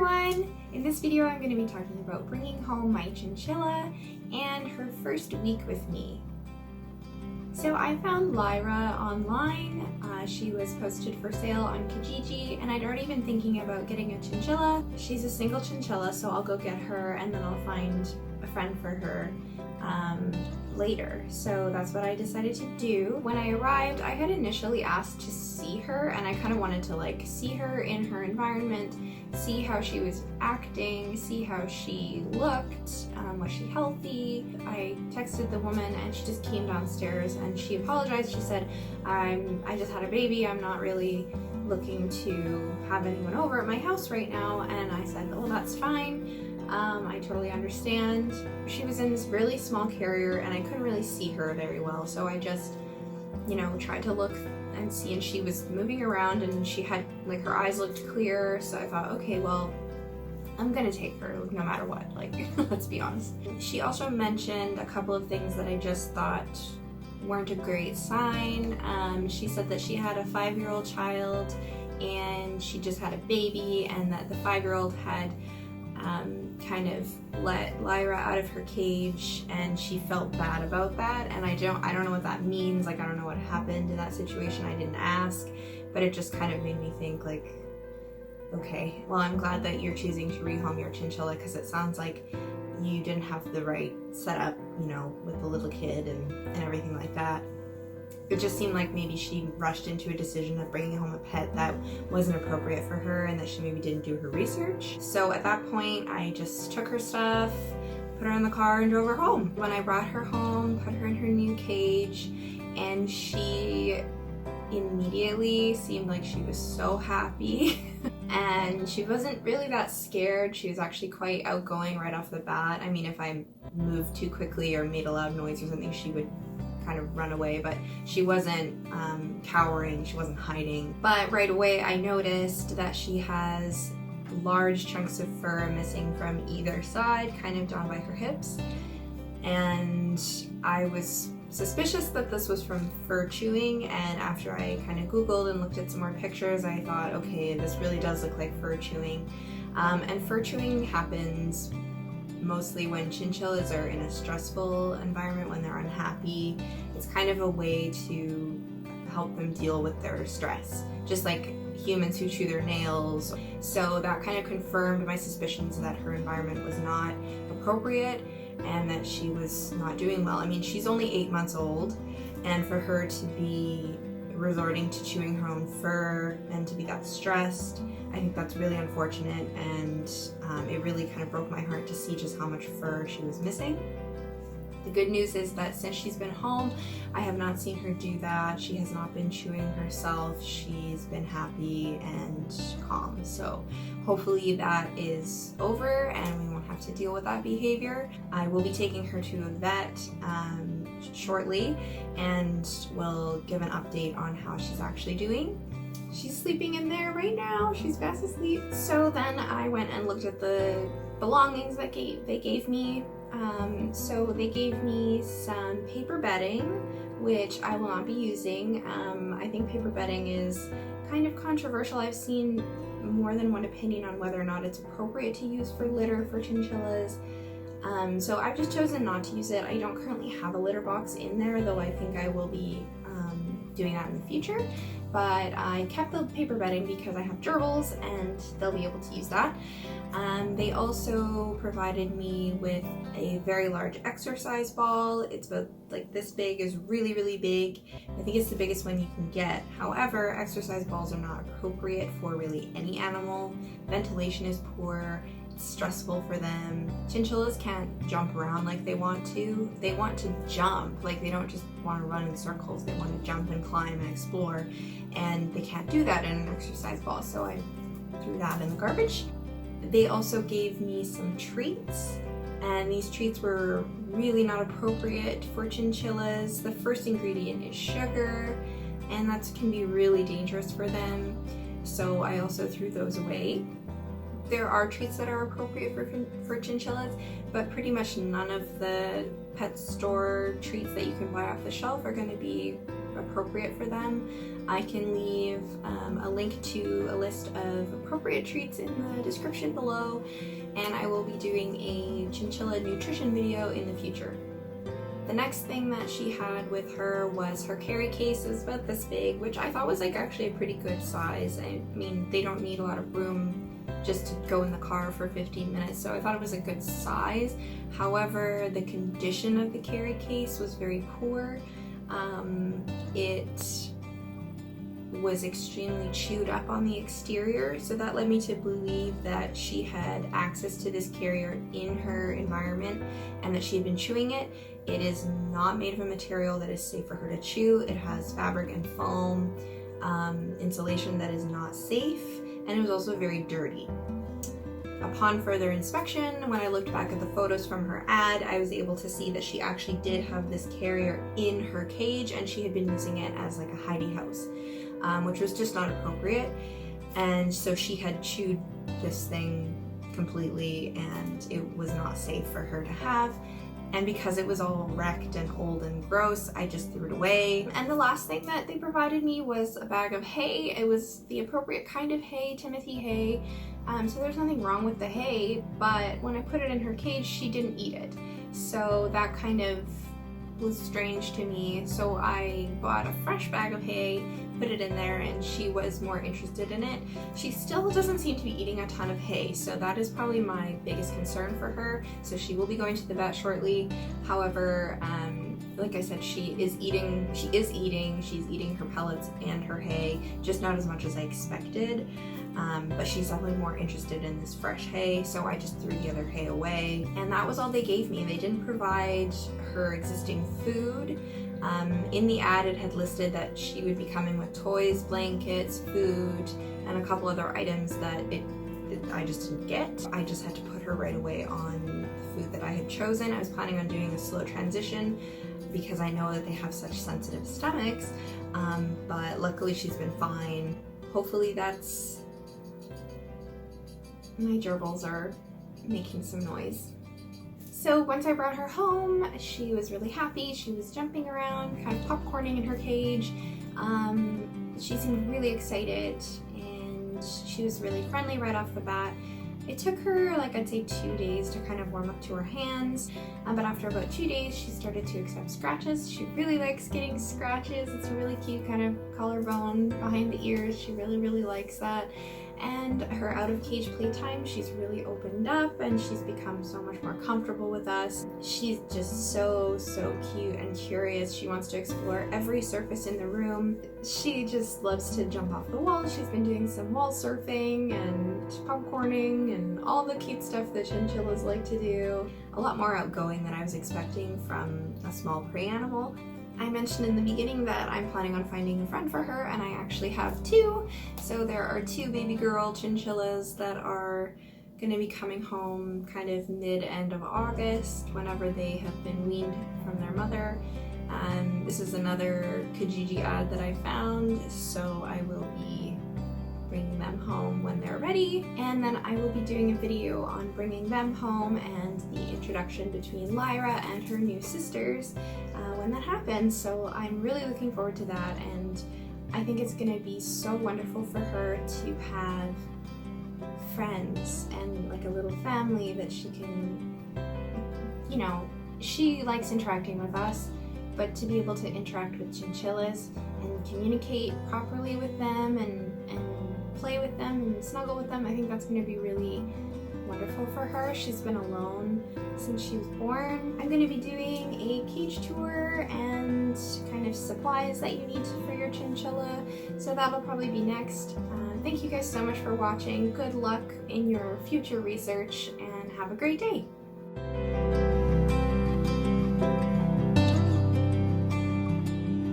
everyone! In this video I'm going to be talking about bringing home my chinchilla and her first week with me. So I found Lyra online. She was posted for sale on Kijiji and I'd already been thinking about getting a chinchilla. She's a single chinchilla, so I'll go get her and then I'll find a friend for her later. So that's what I decided to do. When I arrived, I had initially asked to see her and I kind of wanted to see her in her environment, see how she was acting, see how she looked, was she healthy? I texted the woman and she just came downstairs and she apologized. She said, I just had a baby, I'm not really looking to have anyone over at my house right now. And I said, oh, that's fine. I totally understand. She was in this really small carrier and I couldn't really see her very well, so I just, tried to look and see, and she was moving around and she had, her eyes looked clear, so I thought, okay, well, I'm gonna take her no matter what, let's be honest. She also mentioned a couple of things that I just thought weren't a great sign. She said that she had a 5-year-old child and she just had a baby, and that the 5-year-old had kind of let Lyra out of her cage and she felt bad about that, and I don't know what that means. I don't know what happened in that situation. I didn't ask, but it just kind of made me think okay, well, I'm glad that you're choosing to rehome your chinchilla, because it sounds like you didn't have the right setup, with the little kid and everything like that. It just seemed like maybe she rushed into a decision of bringing home a pet that wasn't appropriate for her and that she maybe didn't do her research. So at that point, I just took her stuff, put her in the car and drove her home. When I brought her home, put her in her new cage, and she immediately seemed like she was so happy. And she wasn't really that scared. She was actually quite outgoing right off the bat. I mean, if I moved too quickly or made a loud noise or something, she would kind of run away, but she wasn't cowering, she wasn't hiding. But right away I noticed that she has large chunks of fur missing from either side, kind of down by her hips, and I was suspicious that this was from fur chewing, and after I kind of googled and looked at some more pictures, I thought, okay, this really does look like fur chewing. And fur chewing happens mostly when chinchillas are in a stressful environment, when they're unhappy. It's kind of a way to help them deal with their stress, just like humans who chew their nails. So that kind of confirmed my suspicions that her environment was not appropriate and that she was not doing well. I mean, she's only 8 months old, and for her to be resorting to chewing her own fur and to be that stressed, I think that's really unfortunate, and it really kind of broke my heart to see just how much fur she was missing. The good news is that since she's been home, I have not seen her do that. She has not been chewing herself. She's been happy and calm. So hopefully that is over and we won't have to deal with that behavior. I will be taking her to a vet shortly and will give an update on how she's actually doing. She's sleeping in there right now. She's fast asleep. So then I went and looked at the belongings that they gave me. So they gave me some paper bedding, which I will not be using. I think paper bedding is kind of controversial. I've seen more than one opinion on whether or not it's appropriate to use for litter for chinchillas. So I've just chosen not to use it. I don't currently have a litter box in there, though I think I will be doing that in the future. But I kept the paper bedding because I have gerbils and they'll be able to use that. They also provided me with a very large exercise ball. It's about this big, is really, really big. I think it's the biggest one you can get. However, exercise balls are not appropriate for really any animal. Ventilation is poor. It's stressful for them. Chinchillas can't jump around like they want to. They want to jump, they don't just want to run in circles. They want to jump and climb and explore, and they can't do that in an exercise ball, so I threw that in the garbage. They also gave me some treats, and these treats were really not appropriate for chinchillas. The first ingredient is sugar, and that can be really dangerous for them, so I also threw those away. There are treats that are appropriate for chinchillas, but pretty much none of the pet store treats that you can buy off the shelf are going to be appropriate for them. I can leave a link to a list of appropriate treats in the description below, and I will be doing a chinchilla nutrition video in the future. The next thing that she had with her was her carry case. It was about this big, which I thought was like actually a pretty good size. I mean, they don't need a lot of room just to go in the car for 15 minutes, so I thought it was a good size. However, the condition of the carry case was very poor. It was extremely chewed up on the exterior, so that led me to believe that she had access to this carrier in her environment and that she had been chewing it. It is not made of a material that is safe for her to chew. It has fabric and foam insulation that is not safe, and it was also very dirty. Upon further inspection, when I looked back at the photos from her ad, I was able to see that she actually did have this carrier in her cage, and she had been using it as like a hidey house, which was just not appropriate. And so she had chewed this thing completely, and it was not safe for her to have. And because it was all wrecked and old and gross, I just threw it away. And the last thing that they provided me was a bag of hay. It was the appropriate kind of hay, Timothy hay. So there's nothing wrong with the hay, but when I put it in her cage, she didn't eat it. So that kind of was strange to me. So I bought a fresh bag of hay, put it in there, and she was more interested in it. She still doesn't seem to be eating a ton of hay, so that is probably my biggest concern for her. So she will be going to the vet shortly. However, like I said, she's eating her pellets and her hay, just not as much as I expected. But she's definitely more interested in this fresh hay, so I just threw the other hay away. And that was all they gave me. They didn't provide her existing food. In the ad, it had listed that she would be coming with toys, blankets, food, and a couple other items that I just didn't get. I just had to put her right away on the food that I had chosen. I was planning on doing a slow transition because I know that they have such sensitive stomachs, but luckily she's been fine. Hopefully that's... My gerbils are making some noise. So once I brought her home, she was really happy. She was jumping around, kind of popcorning in her cage. She seemed really excited, and she was really friendly right off the bat. It took her, like, I'd say 2 days to kind of warm up to her hands, but after about 2 days, she started to accept scratches. She really likes getting scratches. It's a really cute kind of collarbone behind the ears. She really, really likes that. And her out-of-cage playtime, she's really opened up, and she's become so much more comfortable with us. She's just so cute and curious. She wants to explore every surface in the room. She just loves to jump off the walls. She's been doing some wall surfing and popcorning and all the cute stuff that chinchillas like to do. A lot more outgoing than I was expecting from a small prey animal. I mentioned in the beginning that I'm planning on finding a friend for her, and I actually have 2. So there are 2 baby girl chinchillas that are going to be coming home kind of mid-end of August, whenever they have been weaned from their mother. This is another Kijiji ad that I found, so I will be bringing them home when they're ready, and then I will be doing a video on bringing them home and the introduction between Lyra and her new sisters when that happens. So I'm really looking forward to that, and I think it's going to be so wonderful for her to have friends and like a little family that she can, you know, she likes interacting with us, but to be able to interact with chinchillas and communicate properly with them and play with them and snuggle with them, I think that's going to be really wonderful for her. She's been alone since she was born. I'm going to be doing a cage tour and kind of supplies that you need for your chinchilla, so that'll probably be next. Thank you guys so much for watching. Good luck in your future research, and have a great day.